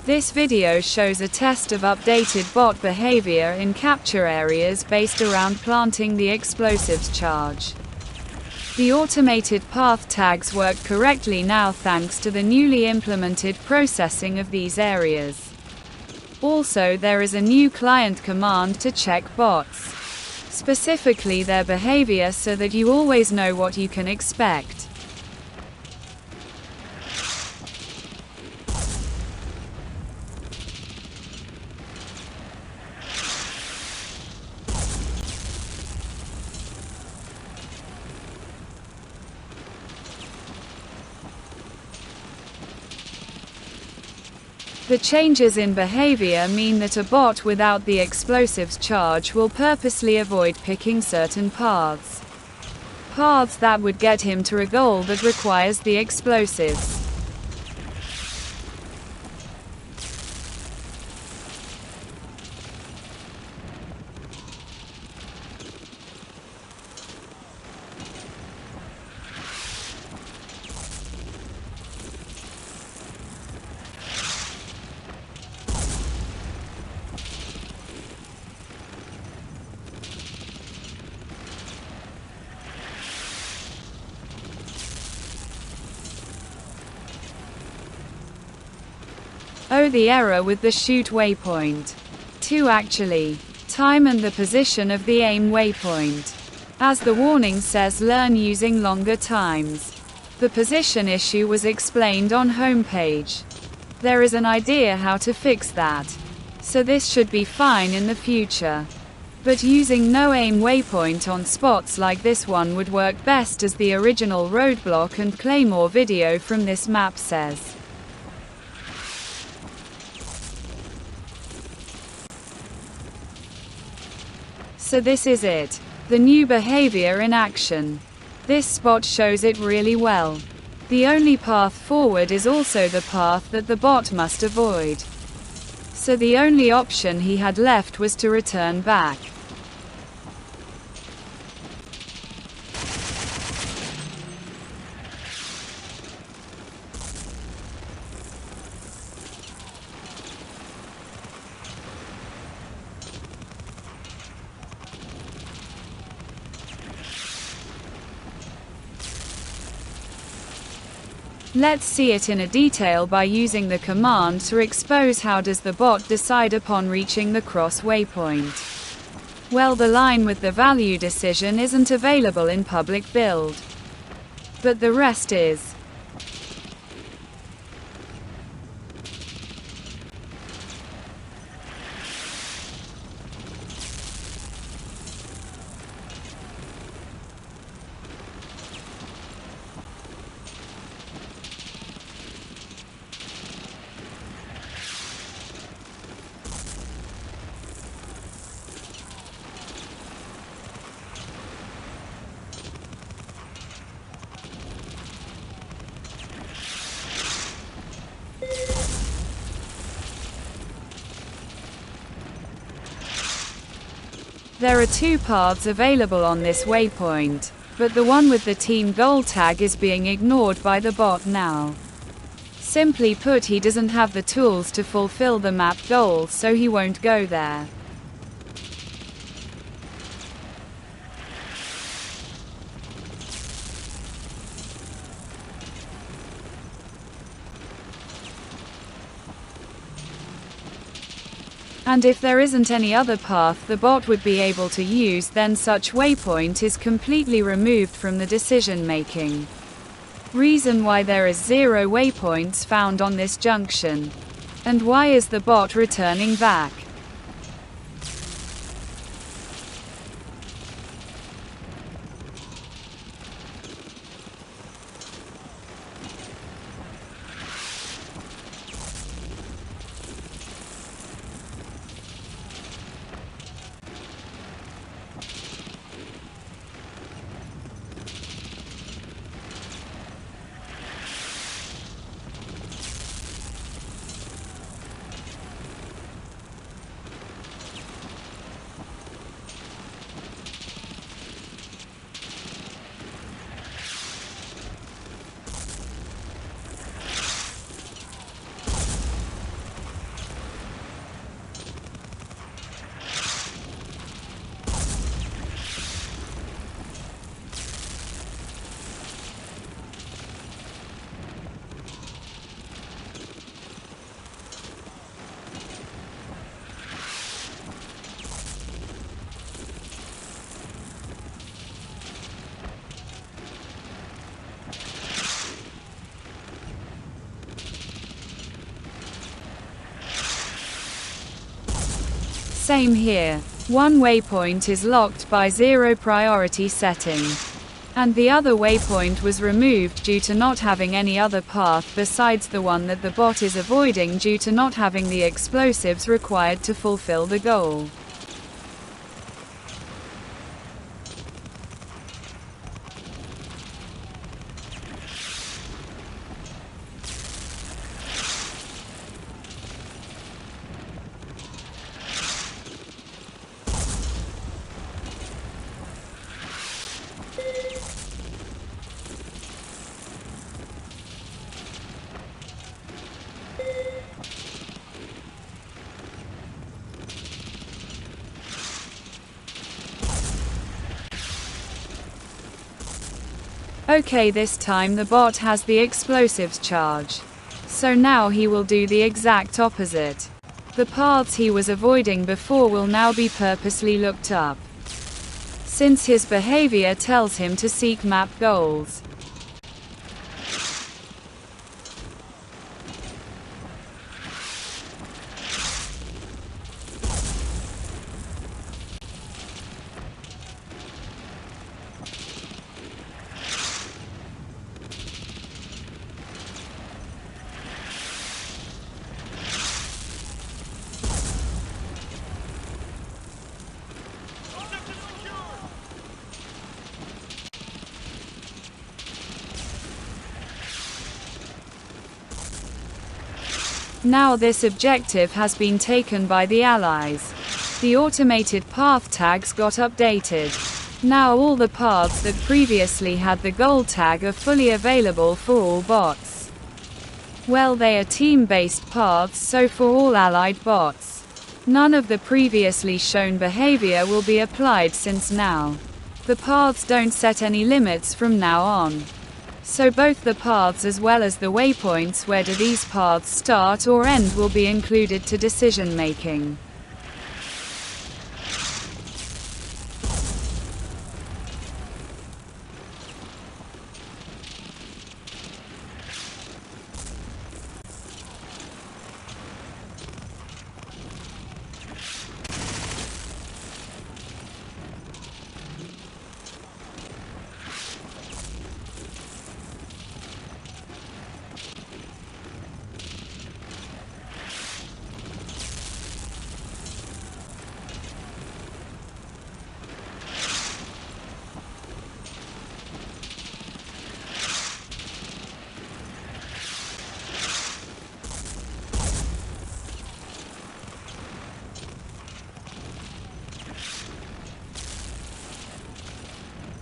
This video shows a test of updated bot behavior in capture areas based around planting the explosives charge. The automated path tags work correctly now thanks to the newly implemented processing of these areas. Also, there is a new client command to check bots, specifically their behavior, so that you always know what you can expect. The changes in behavior mean that a bot without the explosives charge will purposely avoid picking certain paths. Paths that would get him to a goal that requires the explosives. Oh, the error with the shoot waypoint. 2 actually. Time and the position of the aim waypoint. As the warning says, learn using longer times. The position issue was explained on homepage. There is an idea how to fix that. So this should be fine in the future. But using no aim waypoint on spots like this one would work best, as the original roadblock and claymore video from this map says. So this is it. The new behavior in action. This spot shows it really well. The only path forward is also the path that the bot must avoid. So the only option he had left was to return back. Let's see it in a detail by using the command to expose how does the bot decide upon reaching the cross waypoint. Well, the line with the value decision isn't available in public build, but the rest is. There are 2 paths available on this waypoint, but the one with the team goal tag is being ignored by the bot now. Simply put, he doesn't have the tools to fulfill the map goal, so he won't go there. And if there isn't any other path the bot would be able to use, then such waypoint is completely removed from the decision making. Reason why there is 0 waypoints found on this junction. And why is the bot returning back? Same here. One waypoint is locked by 0 priority setting. And the other waypoint was removed due to not having any other path besides the one that the bot is avoiding due to not having the explosives required to fulfill the goal. Okay, this time the bot has the explosives charge. So now he will do the exact opposite. The paths he was avoiding before will now be purposely looked up, since his behavior tells him to seek map goals. Now this objective has been taken by the allies. The automated path tags got updated. Now all the paths that previously had the gold tag are fully available for all bots. Well, they are team-based paths, so for all allied bots, none of the previously shown behavior will be applied since now the paths don't set any limits from now on. So both the paths as well as the waypoints where do these paths start or end will be included to decision making.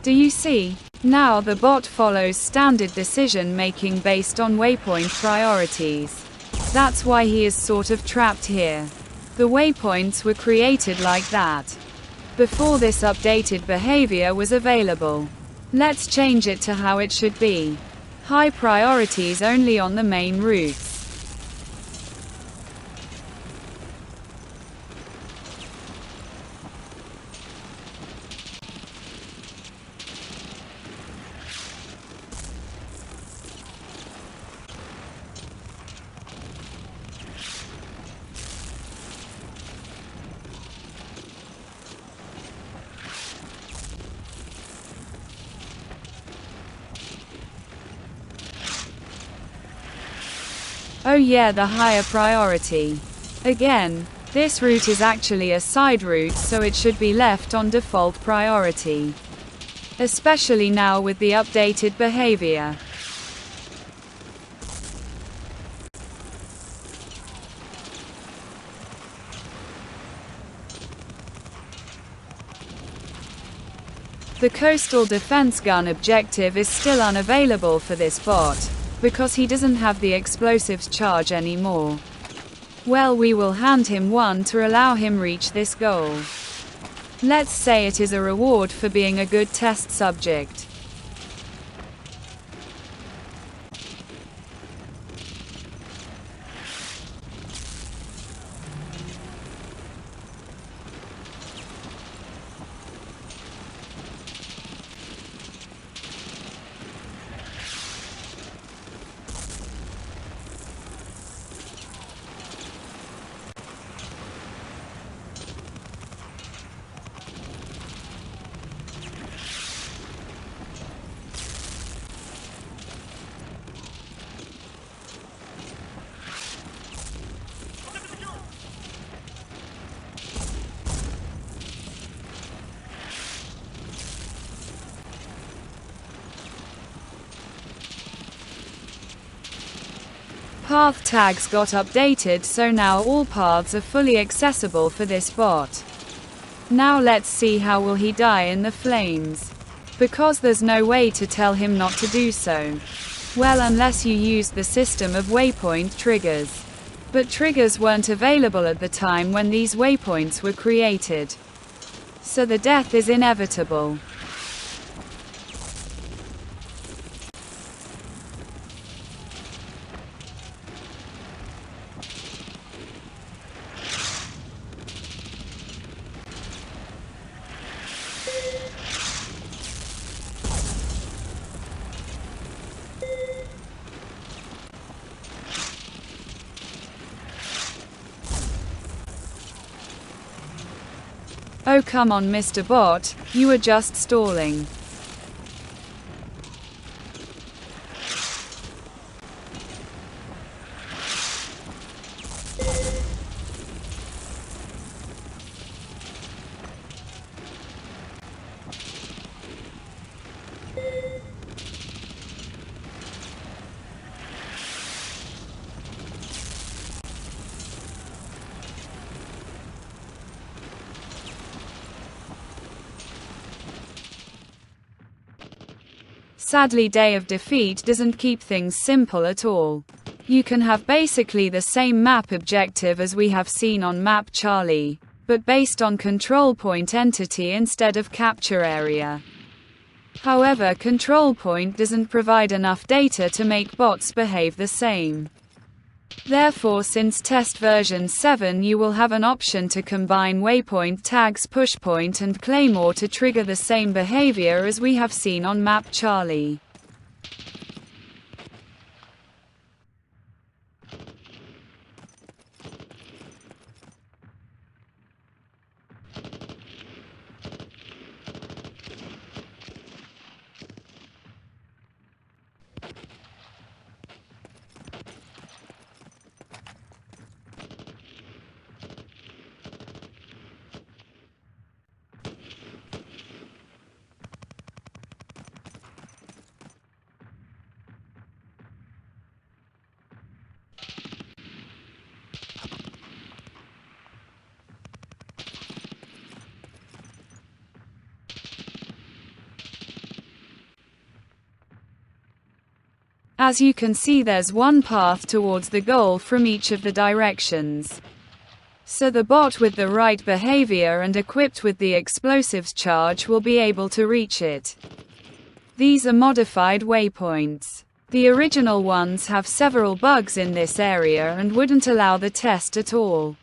Do you see? Now the bot follows standard decision making based on waypoint priorities. That's why he is sort of trapped here. The waypoints were created like that before this updated behavior was available. Let's change it to how it should be. High priorities only on the main routes. Oh yeah, the higher priority. Again, this route is actually a side route, so it should be left on default priority. Especially now with the updated behavior. The coastal defense gun objective is still unavailable for this bot, because he doesn't have the explosives charge anymore. Well, we will hand him one to allow him reach this goal. Let's say it is a reward for being a good test subject. path tags got updated, so now all paths are fully accessible for this bot. Now let's see how will he die in the flames. Because there's no way to tell him not to do so. Well, unless you used the system of waypoint triggers. But triggers weren't available at the time when these waypoints were created. So the death is inevitable. Oh come on Mr. Bot, you are just stalling. Sadly, Day of Defeat doesn't keep things simple at all. You can have basically the same map objective as we have seen on map Charlie, but based on control point entity instead of capture area. However, control point doesn't provide enough data to make bots behave the same. Therefore, since test version 7, you will have an option to combine waypoint tags pushpoint and claymore to trigger the same behavior as we have seen on map Charlie. As you can see, there's one path towards the goal from each of the directions. So the bot with the right behavior and equipped with the explosives charge will be able to reach it. These are modified waypoints. The original ones have several bugs in this area and wouldn't allow the test at all.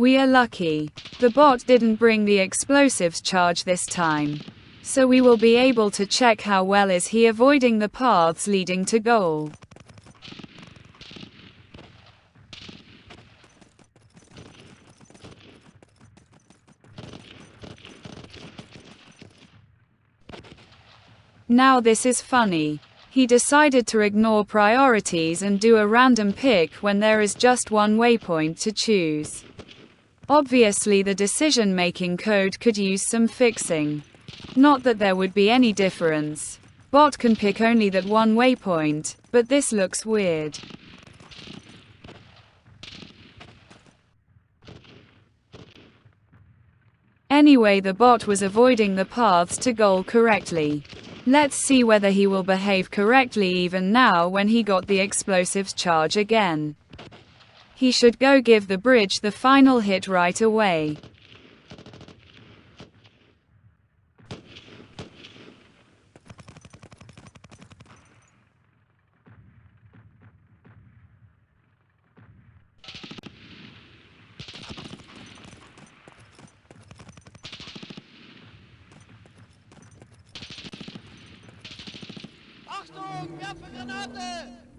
We are lucky. The bot didn't bring the explosives charge this time. So we will be able to check how well is he avoiding the paths leading to goal. Now this is funny. He decided to ignore priorities and do a random pick when there is just one waypoint to choose. Obviously, the decision-making code could use some fixing. Not that there would be any difference. Bot can pick only that one waypoint, but this looks weird. Anyway, the bot was avoiding the paths to goal correctly. Let's see whether he will behave correctly even now when he got the explosives charge again. He should go give the bridge the final hit right away. Achtung, werfe Granate!